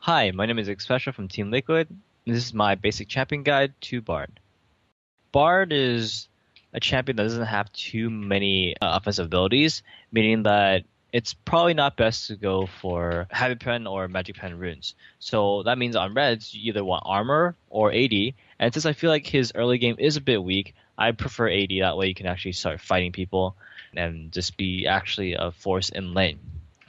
Hi, my name is Xpecial from Team Liquid. This is my basic champion guide to Bard. Bard is a champion that doesn't have too many offensive abilities, meaning that it's probably not best to go for Heavy Pen or Magic Pen runes. So that means on reds, you either want armor or AD. And since I feel like his early game is a bit weak, I prefer AD. That way you can actually start fighting people and just be actually a force in lane.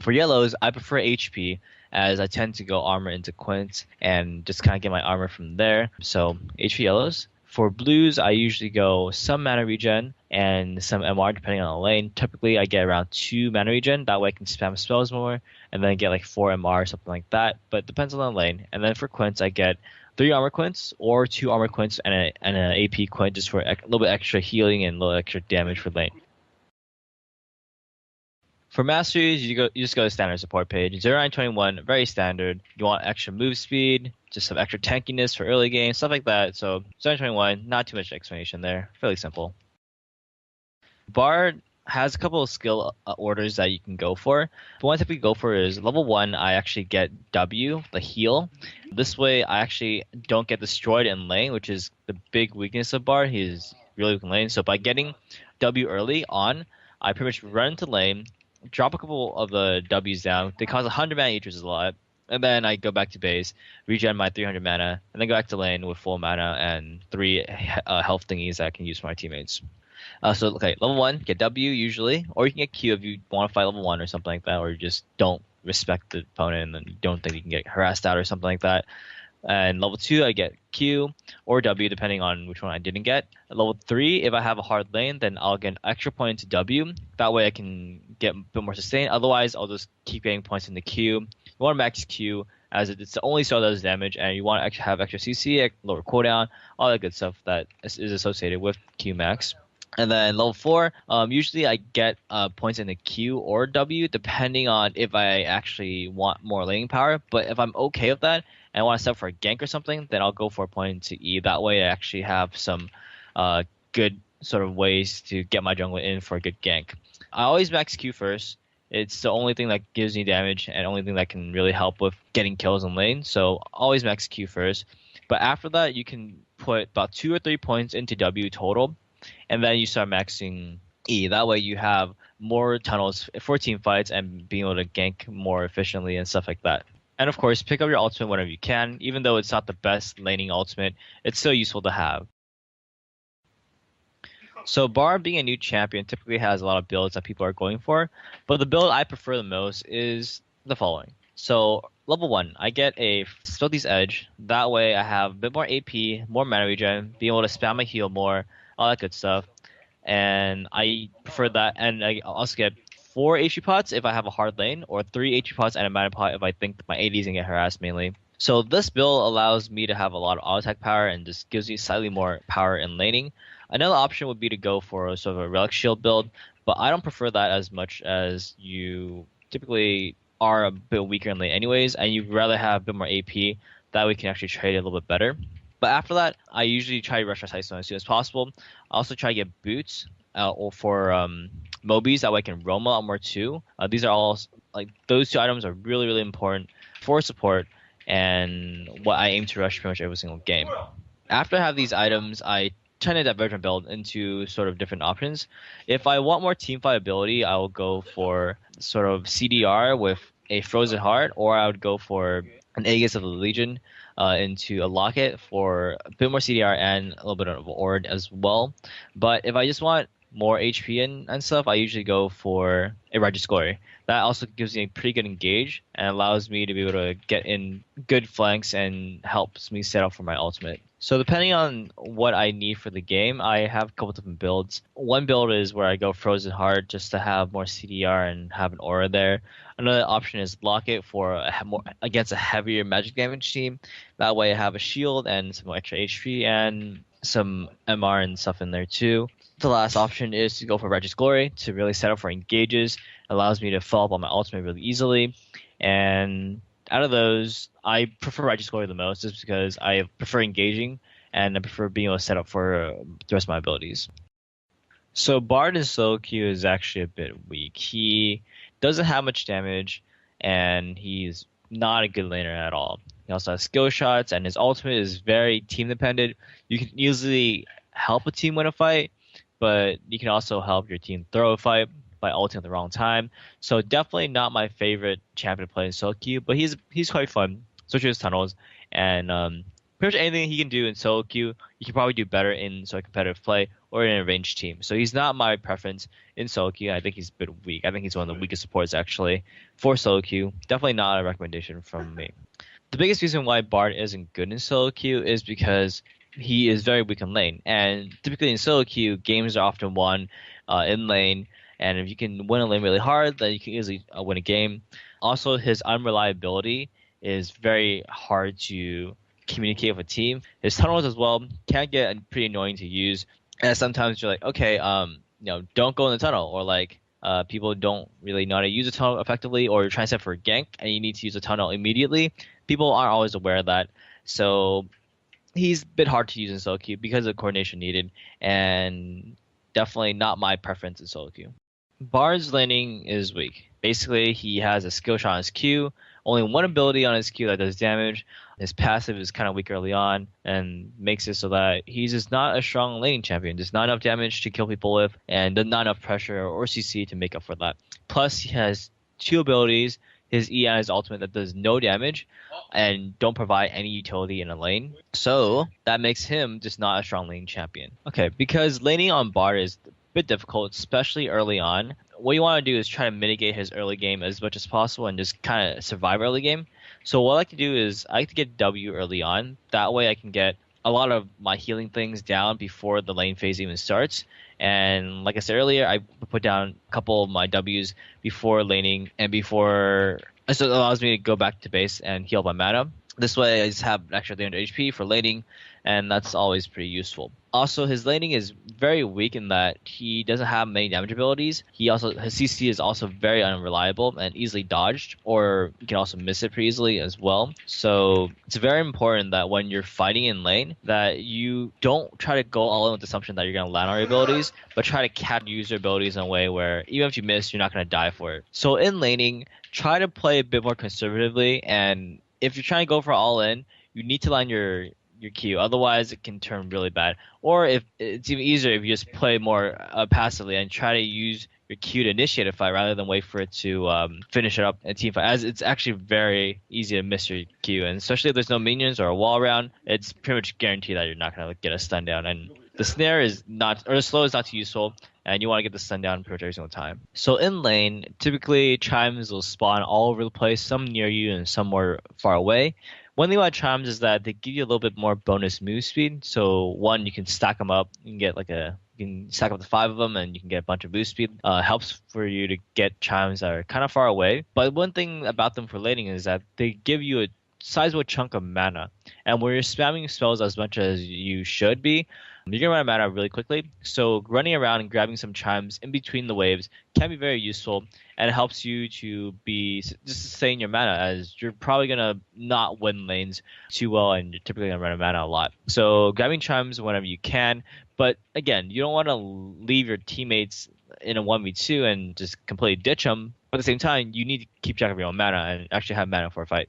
For yellows, I prefer HP as I tend to go armor into Quint and just kind of get my armor from there. So HP yellows. For blues, I usually go some mana regen and some MR depending on the lane. Typically, I get around 2 mana regen. That way I can spam spells more and then get like 4 MR or something like that. But it depends on the lane. And then for quints, I get 3 armor quints or 2 armor quints and an AP quint just for a little bit extra healing and a little extra damage for lane. For masteries, you just go to standard support page. 0921, very standard. You want extra move speed, just some extra tankiness for early game, stuff like that. So 0921, not too much explanation there. Fairly simple. Bard has a couple of skill orders that you can go for. The one I typically go for is level 1, I actually get W, the heal. This way I actually don't get destroyed in lane, which is the big weakness of Bard. He's really weak in lane. So by getting W early on, I pretty much run into lane, drop a couple of the W's down. They cost 100 mana each, which is a lot. And then I go back to base, regen my 300 mana, and then go back to lane with full mana and 3 health thingies that I can use for my teammates. Okay, level 1, get W usually, or you can get Q if you want to fight level 1 or something like that, or you just don't respect the opponent and then you don't think you can get harassed out or something like that. And level 2, I get Q or W, depending on which one I didn't get. At level 3, if I have a hard lane, then I'll get an extra point into W. That way I can get a bit more sustain. Otherwise, I'll just keep getting points in the Q. You want to max Q, as it's the only spell that does damage, and you want to have extra CC, lower cooldown, all that good stuff that is associated with Q max. And then level 4, usually I get points in the Q or W, depending on if I actually want more laning power. But if I'm okay with that, and I want to set for a gank or something, then I'll go for a point into E. That way I actually have some good sort of ways to get my jungle in for a good gank. I always max Q first. It's the only thing that gives me damage and only thing that can really help with getting kills in lane. So always max Q first. But after that, you can put about 2 or 3 points into W total, and then you start maxing E. That way you have more tunnels for team fights and being able to gank more efficiently and stuff like that. And of course, pick up your ultimate whenever you can. Even though it's not the best laning ultimate, it's still useful to have. So Bard being a new champion typically has a lot of builds that people are going for, but the build I prefer the most is the following. So level 1, I get a Filthy's Edge. That way I have a bit more AP, more mana regen, being able to spam my heal more, all that good stuff. And I prefer that. And I also get 4 HP pots if I have a hard lane, or 3 HP pots and a mana pot if I think my AD is gonna get harassed mainly. So this build allows me to have a lot of auto attack power and just gives me slightly more power in laning. Another option would be to go for a sort of a relic shield build, but I don't prefer that as much as you typically are a bit weaker in lane anyways, and you'd rather have a bit more AP. That way you can actually trade it a little bit better. But after that, I usually try to rush my Sightstone as soon as possible. I also try to get boots or for Mobies, that way I can roam a lot more too. These are all, like, those 2 items are really, really important for support and what I aim to rush pretty much every single game. After I have these items, I tend to diverge my build into sort of different options. If I want more teamfight ability, I will go for sort of CDR with a Frozen Heart, or I would go for an Aegis of the Legion into a Locket for a bit more CDR and a little bit of Ord as well. But if I just want more HP and stuff, I usually go for a Righteous Glory. That also gives me a pretty good engage and allows me to be able to get in good flanks and helps me set up for my ultimate. So depending on what I need for the game, I have a couple different builds. One build is where I go Frozen Heart just to have more CDR and have an aura there. Another option is Locket for more against a heavier magic damage team. That way I have a shield and some extra HP and some MR and stuff in there too. The last option is to go for Righteous Glory to really set up for engages. Allows me to follow up on my ultimate really easily. And out of those, I prefer Righteous Glory the most just because I prefer engaging and I prefer being able to set up for the rest of my abilities. So Bard's solo Q is actually a bit weak. He doesn't have much damage and he's not a good laner at all. He also has skill shots, and his ultimate is very team dependent. You can easily help a team win a fight, but you can also help your team throw a fight by ulting at the wrong time. So definitely not my favorite champion to play in solo queue, but he's quite fun, especially his tunnels. And pretty much anything he can do in solo queue, you can probably do better in sort of competitive play or in a ranged team. So he's not my preference in solo queue. I think he's a bit weak. I think he's one of the weakest supports actually for solo queue. Definitely not a recommendation from me. The biggest reason why Bard isn't good in solo queue is because he is very weak in lane. And typically in solo queue, games are often won in lane. And if you can win a lane really hard, then you can easily win a game. Also, his unreliability is very hard to communicate with a team. His tunnels as well can get pretty annoying to use. And sometimes you're like, okay, don't go in the tunnel, or like people don't really know how to use a tunnel effectively, or you're trying to set for a gank and you need to use a tunnel immediately. People aren't always aware of that, so he's a bit hard to use in solo queue because of coordination needed, and definitely not my preference in solo queue. Bard's laning is weak. Basically, he has a skill shot on his Q, only one ability on his Q that does damage. His passive is kind of weak early on and makes it so that he's just not a strong laning champion. There's not enough damage to kill people with, and not enough pressure or CC to make up for that. Plus, he has two abilities, his E and his ultimate, that does no damage and don't provide any utility in a lane. So that makes him just not a strong lane champion. Okay, because laning on Bard is bit difficult, especially early on. What you want to do is try to mitigate his early game as much as possible and just kind of survive early game. So what I like to do is I like to get W early on. That way I can get a lot of my healing things down before the lane phase even starts. And like I said earlier, I put down a couple of my Ws before laning and before. So it allows me to go back to base and heal my mana. This way I just have extra 300 HP for laning, and that's always pretty useful. Also, his laning is very weak in that he doesn't have many damage abilities. His CC is also very unreliable and easily dodged, or you can also miss it pretty easily as well. So it's very important that when you're fighting in lane, that you don't try to go all in with the assumption that you're going to land on your abilities, but try to use your abilities in a way where even if you miss, you're not going to die for it. So in laning, try to play a bit more conservatively, and if you're trying to go for all in, you need to line your Q. Otherwise, it can turn really bad. Or if it's even easier if you just play more passively and try to use your Q to initiate a fight rather than wait for it to finish it up in a team fight. As it's actually very easy to miss your Q, and especially if there's no minions or a wall around, it's pretty much guaranteed that you're not gonna get a stun down. And the snare is not, or the slow is not too useful, and you want to get the stun down pretty much every single time. So in lane, typically chimes will spawn all over the place, some near you and some more far away. One thing about chimes is that they give you a little bit more bonus move speed. So one, you can stack them up. You can get you can stack up to 5 of them, and you can get a bunch of boost speed. Helps for you to get chimes that are kind of far away. But one thing about them for laning is that they give you a sizable chunk of mana, and when you're spamming spells as much as you should be, you're gonna run out of mana really quickly. So running around and grabbing some chimes in between the waves can be very useful, and it helps you to be just sustain your mana, as you're probably gonna not win lanes too well, and you're typically gonna run out of mana a lot. So grabbing chimes whenever you can, but again, you don't want to leave your teammates in a 1v2 and just completely ditch them. But at the same time, you need to keep track of your own mana and actually have mana for a fight.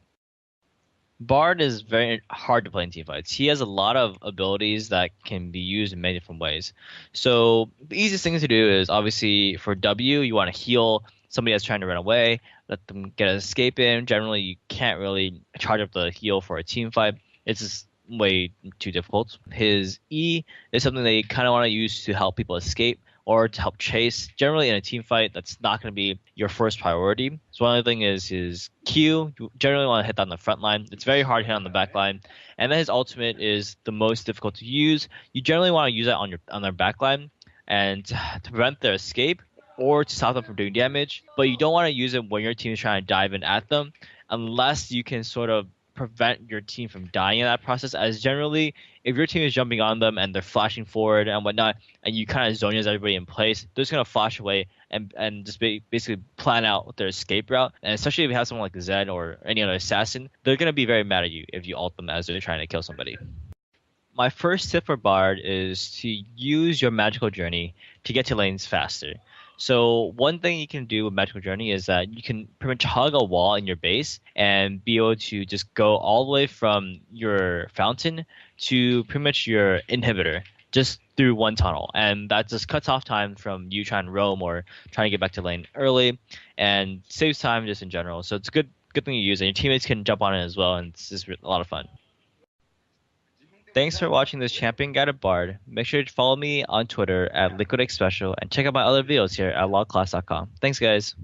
Bard is very hard to play in teamfights. He has a lot of abilities that can be used in many different ways. So the easiest thing to do is obviously for W, you want to heal somebody that's trying to run away, let them get an escape in. Generally, you can't really charge up the heal for a team fight. It's just way too difficult. His E is something that you kind of want to use to help people escape or to help chase. Generally, in a team fight, that's not going to be your first priority. So one other thing is his Q. You generally want to hit that on the front line. It's very hard to hit on the back line. And then his ultimate is the most difficult to use. You generally want to use that on their back line and to prevent their escape or to stop them from doing damage. But you don't want to use it when your team is trying to dive in at them, unless you can sort of prevent your team from dying in that process. As generally, if your team is jumping on them and they're flashing forward and whatnot, and you kind of zone everybody in place, they're just gonna flash away and just basically plan out their escape route. And especially if you have someone like Zed or any other assassin, they're gonna be very mad at you if you ult them as they're trying to kill somebody. My first tip for Bard is to use your magical journey to get to lanes faster. So one thing you can do with Magical Journey is that you can pretty much hug a wall in your base and be able to just go all the way from your fountain to pretty much your inhibitor just through one tunnel. And that just cuts off time from you trying to roam or trying to get back to lane early and saves time just in general. So it's a good thing to use and your teammates can jump on it as well and it's just a lot of fun. Thanks for watching this champion guided bard. Make sure to follow me on Twitter at Liquid Xpecial and check out my other videos here at lawclass.com. Thanks guys.